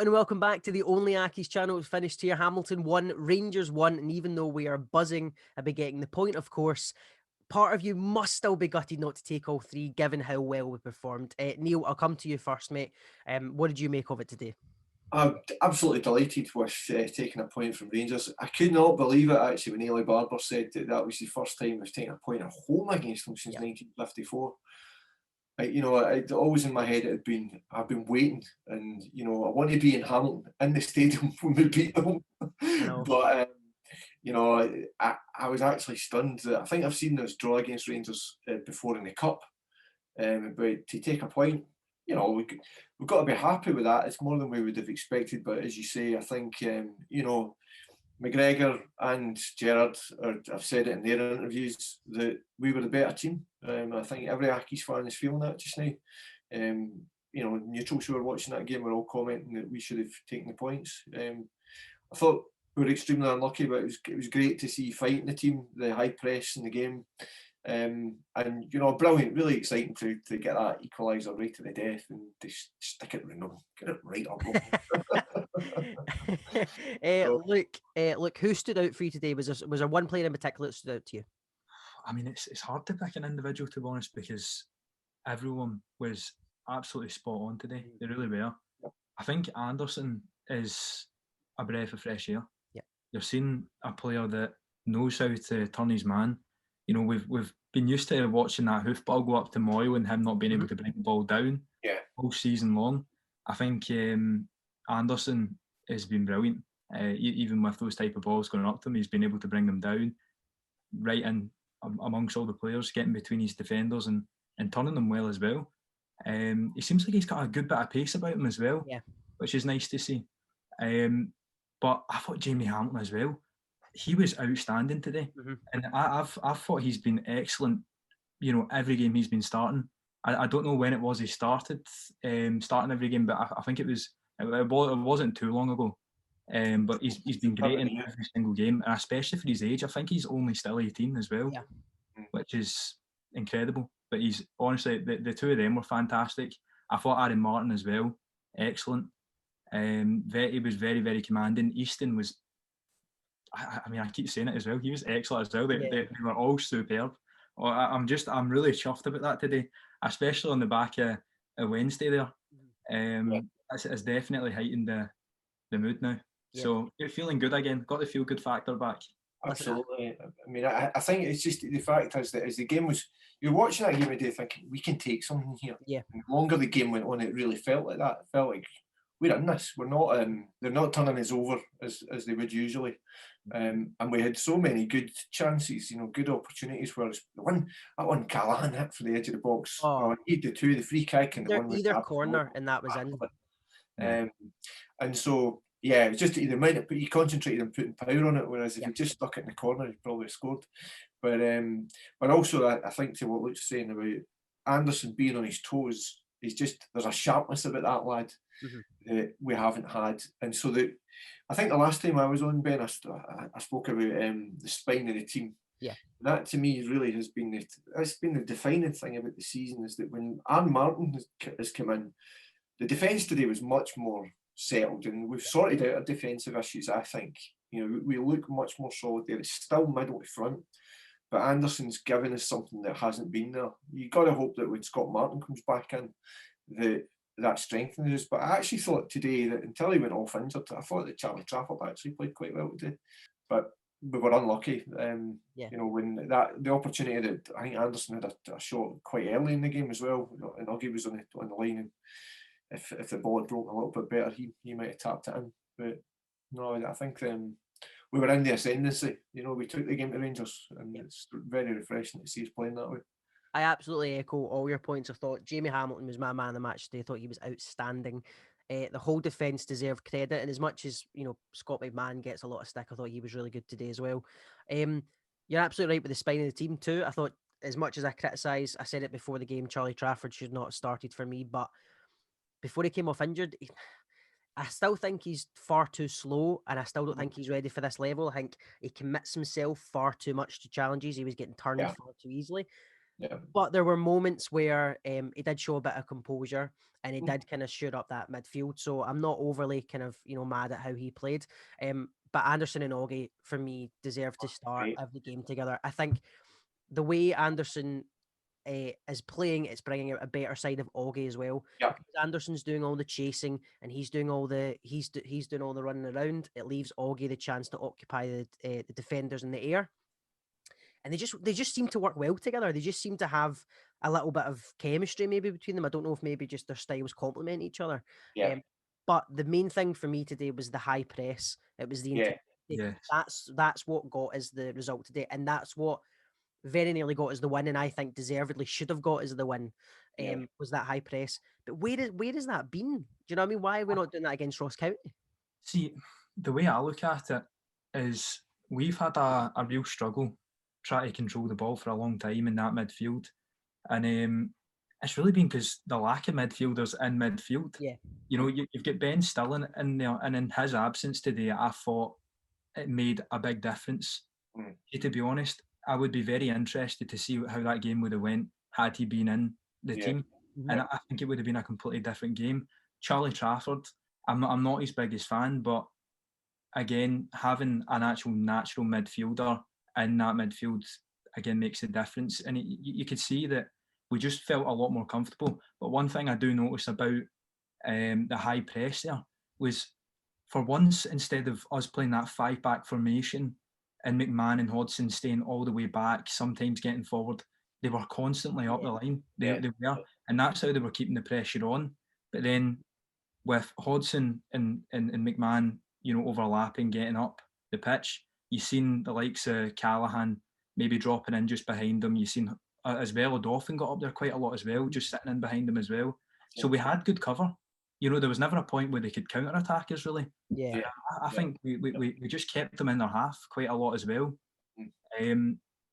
and welcome back to the OnlyAccies channel. It's finished here. Hamilton won, Rangers won, and even though we are buzzing about getting the point, of course, part of you must still be gutted not to take all three, given how well we performed. Neil, I'll come to you first, mate. What did you make of it today? I'm absolutely delighted with taking a point from Rangers. I could not believe it actually when Eli Barber said that was the first time we've taken a point at home against them since 1954. It always in my head it had been I've been waiting, and I want to be in Hamilton in the stadium when we beat them. But I was actually stunned. I think I've seen us draw against Rangers before in the cup, but to take a point, we've got to be happy with that. It's more than we would have expected. But as you say, I think McGregor and Gerrard have said it in their interviews that we were the better team. I think every Accies fan is feeling that just now. Neutrals who were watching that game were all commenting that we should have taken the points. I thought we were extremely unlucky, but it was great to see fighting the team, the high press in the game. Brilliant, really exciting to get that equaliser right to the death and to stick it around them, get it right up. Look, who stood out for you today? Was there one player in particular that stood out to you? I mean, it's hard to pick an individual, to be honest, because everyone was absolutely spot on today. They really were. I think Anderson is a breath of fresh air. Yeah. You're seeing a player that knows how to turn his man. We've been used to watching that hoofball go up to Moyle and him not being able to bring the ball down all season long. I think Anderson has been brilliant. Even with those type of balls going up to him, he's been able to bring them down right in amongst all the players, getting between his defenders and turning them well as well. He seems like he's got a good bit of pace about him as well, which is nice to see. But I thought Jamie Hamilton as well. He was outstanding today, and I've thought he's been excellent. Every game he's been starting. I don't know when it was he started starting every game, but I think it wasn't too long ago. But he's been great in every single game, and especially for his age. I think he's only still 18 as well, which is incredible. But he's honestly the two of them were fantastic. I thought Aaron Martin as well, excellent. He was very, very commanding. Easton was. I keep saying it as well. He was excellent as well. They were all superb. I'm really chuffed about that today, especially on the back of Wednesday there. It's definitely heightened the mood now. So you're feeling good again. Got the feel good factor back. Absolutely. I mean, I think it's just the fact is that as the game was, you're watching that game today thinking we can take something here. Yeah. And the longer the game went on, it really felt like that. It felt like we're in this. We're not. They're not turning us over as they would usually. And we had so many good chances, good opportunities. Where that one Callahan hit for the edge of the box. The two, the free kick and the one either corner, and that was in. And so it's just the amount of you concentrated on putting power on it. Whereas if you just stuck it in the corner, you probably scored. But also I think to what Luke's saying about Anderson being on his toes, there's a sharpness about that lad that we haven't had, and so I think the last time I was on, Ben, I spoke about the spine of the team. Yeah, that to me really has been the defining thing about the season, is that when Aaron Martin has come in, the defence today was much more settled, and we've sorted out our defensive issues. I think we look much more solid there. It's still middle to front, but Anderson's given us something that hasn't been there. You've got to hope that when Scott Martin comes back in, that strengthens us. But I actually thought today that until he went off injured, I thought that Charlie Trafford actually played quite well today. But we were unlucky. When the opportunity that I think Anderson had a shot quite early in the game as well, and Uggie was on the line, and if the ball had broken a little bit better, he might have tapped it in. But no, I think we were in the ascendancy. We took the game to Rangers, and it's very refreshing to see us playing that way. I absolutely echo all your points. I thought Jamie Hamilton was my man of the match today. I thought he was outstanding. The whole defence deserved credit, and as much as Scott McMahon gets a lot of stick, I thought he was really good today as well. You're absolutely right with the spine of the team too. I thought, as much as I criticise, I said it before the game, Charlie Trafford should not have started for me, but before he came off injured, I still think he's far too slow, and I still don't think he's ready for this level. I think he commits himself far too much to challenges. He was getting turned far too easily. But there were moments where he did show a bit of composure and he did kind of shoot up that midfield. So I'm not overly kind of, mad at how he played. But Anderson and Augie, for me, deserve to start every game together. I think the way Anderson is playing, it's bringing out a better side of Augie as well. Yeah. Because Anderson's doing all the chasing and he's doing all the running around. It leaves Augie the chance to occupy the defenders in the air. And they just seem to work well together. They just seem to have a little bit of chemistry maybe between them. I don't know if maybe just their styles complement each other. Yeah. But the main thing for me today was the high press. It was the intensity. Yeah. That's what got us the result today, and that's what very nearly got us the win. And I think deservedly should have got us the win. Was that high press? But where has that been? Do you know what I mean? Why are we not doing that against Ross County? See, the way I look at it is we've had a real struggle trying to control the ball for a long time in that midfield. And it's really been because the lack of midfielders in midfield. Yeah. You've got Ben Still in there, and in his absence today, I thought it made a big difference. To be honest, I would be very interested to see how that game would have went had he been in the team. And I think it would have been a completely different game. Charlie Trafford, I'm not his biggest fan, but again, having an actual natural midfielder in that midfield again makes a difference. And you could see that we just felt a lot more comfortable. But one thing I do notice about the high press there was, for once, instead of us playing that 5-back formation and McMahon and Hodgson staying all the way back, sometimes getting forward, they were constantly up the line. They were, and that's how they were keeping the pressure on. But then with Hodgson and McMahon, overlapping, getting up the pitch, you've seen the likes of Callahan maybe dropping in just behind them. You've seen as well, Odoffin got up there quite a lot as well, just sitting in behind them as well. So we had good cover. There was never a point where they could counter-attack us, really. Yeah. I think we just kept them in their half quite a lot as well.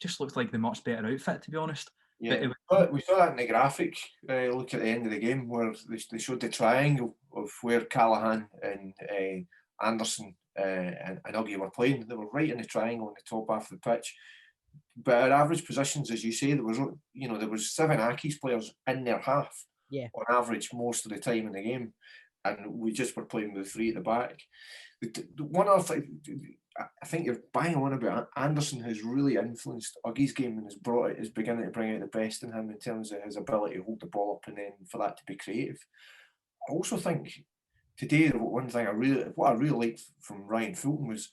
Just looked like the much better outfit, to be honest. Yeah, but we saw that in the graphic look at the end of the game where they showed the triangle of where Callahan and Anderson and Augie were playing. They were right in the triangle on the top half of the pitch. But our average positions, as you say, there was 7 Accies players in their half on average most of the time in the game, and we just were playing with 3 at the back. The one other thing, I think you're bang on about, Anderson has really influenced Uggie's game and is beginning to bring out the best in him in terms of his ability to hold the ball up and then for that to be creative. I also think today, one thing I really liked from Ryan Fulton was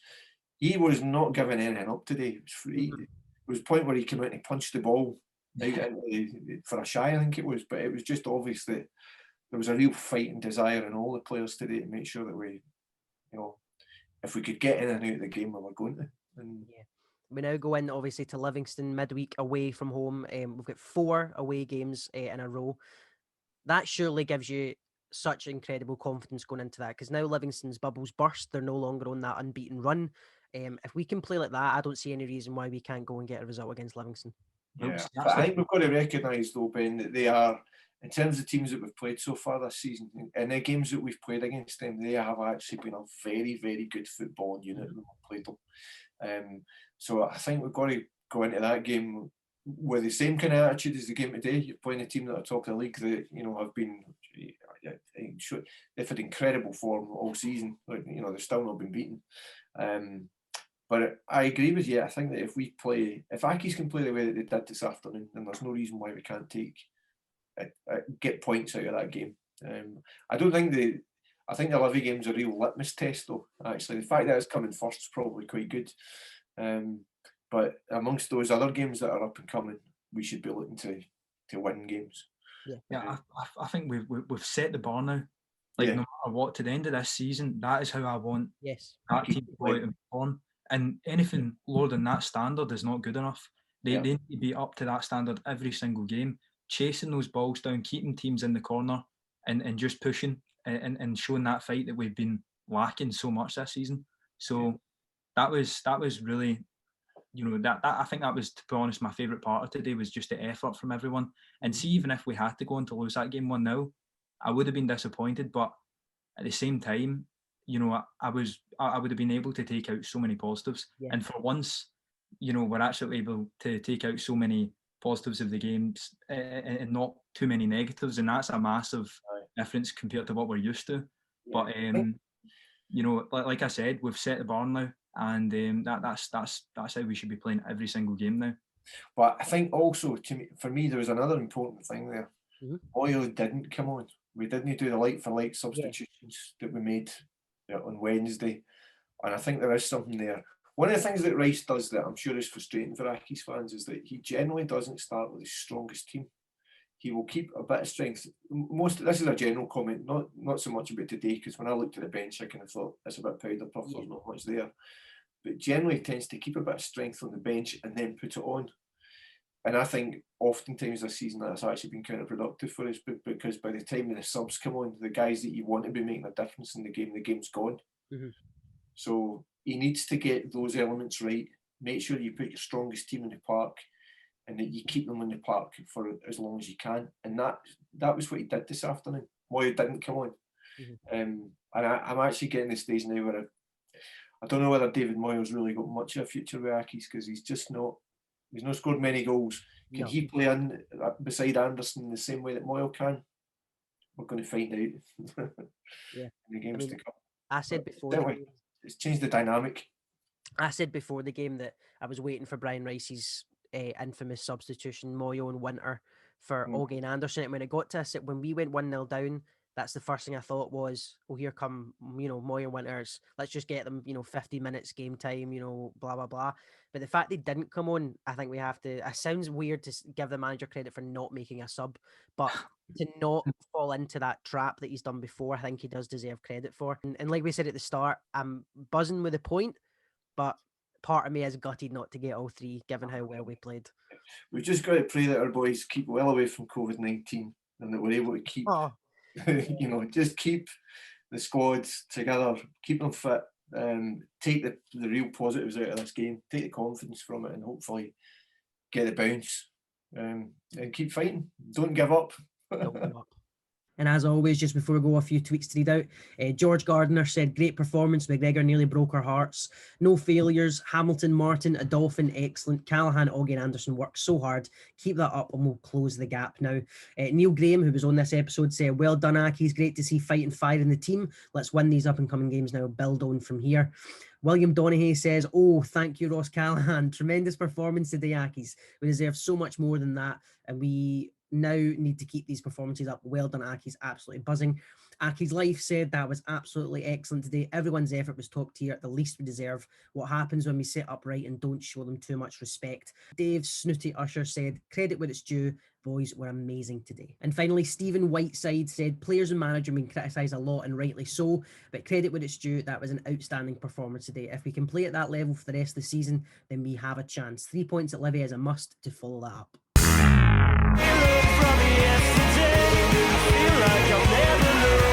he was not giving anything up today. It was a point where he came out and punched the ball out for a shy, I think it was, but it was just obvious that there was a real fight and desire in all the players today to make sure that we, if we could get in and out of the game, we were going to. We now go in, obviously, to Livingston midweek away from home. We've got 4 away games in a row. That surely gives you such incredible confidence going into that, because now Livingston's bubbles burst. They're no longer on that unbeaten run. If we can play like that, I don't see any reason why we can't go and get a result against Livingston. Yeah, but I think we've got to recognise, though, Ben, that they are, in terms of teams that we've played so far this season, in the games that we've played against them, they have actually been a very, very good football unit when we've played them. So I think we've got to go into that game with the same kind of attitude as the game today. You're playing a team that are top of the league that have been, they've had incredible form all season. They've still not been beaten. But I agree with you. I think that if Accies can play the way that they did this afternoon, then there's no reason why we can't get points out of that game. I think the Livy game's a real litmus test, though. Actually, the fact that it's coming first is probably quite good. But amongst those other games that are up and coming, we should be looking to win games. Yeah, I think we've set the bar now. No matter what, to the end of this season, that is how I want that team to go out and perform. And anything lower than that standard is not good enough. They need to be up to that standard every single game, chasing those balls down, keeping teams in the corner, and just pushing and showing that fight that we've been lacking so much this season. So that was really, that I think that was, to be honest, my favourite part of today was just the effort from everyone. And see, even if we had to go on to lose that game 1-0, I would have been disappointed, but at the same time, I would have been able to take out so many positives. And for once, we're actually able to take out so many positives of the games and not too many negatives, and that's a massive difference compared to what we're used to. Yeah. But you know, like I said, we've set the bar now, and that's how we should be playing every single game now. But I think also, for me, there was another important thing there. Moyo didn't come on. We didn't do the like-for-like substitutions that we made on Wednesday. And I think there is something there. One of the things that Rice does that I'm sure is frustrating for Accies fans is that he generally doesn't start with his strongest team. He will keep a bit of strength. This is a general comment, not so much about today, because when I looked at the bench, I kind of thought it's a bit powder puff, there's not much there. But generally tends to keep a bit of strength on the bench and then put it on. And I think oftentimes this season that's actually been counterproductive for us, because by the time the subs come on, the guys that you want to be making a difference in the game's gone. So he needs to get those elements right. Make sure you put your strongest team in the park and that you keep them in the park for as long as you can. And that was what he did this afternoon. Moyo didn't come on. And I'm actually getting the stage now where I don't know whether David Moyle's really got much of a future with Accies, because he's not scored many goals. Can he play in beside Anderson the same way that Moyle can? We're going to find out in the games to come. I said before it's changed the dynamic. I said before the game that I was waiting for Brian Rice's infamous substitution, Moyo and Winter, for Augie and Anderson. And when it got to us, when we went 1-0 down, that's the first thing I thought was, oh, here come, Moyo and Winters. Let's just get them, 50 minutes game time, blah, blah, blah. But the fact they didn't come on, I think we have to, it sounds weird to give the manager credit for not making a sub, but to not fall into that trap that he's done before, I think he does deserve credit for. And like we said at the start, I'm buzzing with the point, but part of me is gutted not to get all three, given how well we played. We've just got to pray that our boys keep well away from COVID-19 and that we're able to keep... just keep the squads together, keep them fit, take the real positives out of this game, take the confidence from it, and hopefully get the bounce, and keep fighting. Don't give up. Don't give up. And as always, just before we go, a few tweets to read out. George Gardner said, great performance. McGregor nearly broke our hearts. No failures. Hamilton, Martin, Adolphin, excellent. Callahan, Augie and Anderson worked so hard. Keep that up and we'll close the gap now. Neil Graham, who was on this episode, said, well done, Accies. Great to see fight and fire in the team. Let's win these up and coming games now. Build on from here. William Donaghy says, oh, thank you, Ross Callahan. Tremendous performance today, Accies. We deserve so much more than that. And we now need to keep these performances up. Well done, Accies. Absolutely buzzing. Accies Life said that was absolutely excellent today. Everyone's effort was top tier, the least we deserve. What happens when we sit upright and don't show them too much respect? Dave Snooty Usher said, credit where it's due. Boys were amazing today. And finally, Stephen Whiteside said, players and manager have been criticised a lot, and rightly so, but credit where it's due. That was an outstanding performance today. If we can play at that level for the rest of the season, then we have a chance. 3 points at Livy is a must to follow that up. From yesterday, I feel like I'll never know.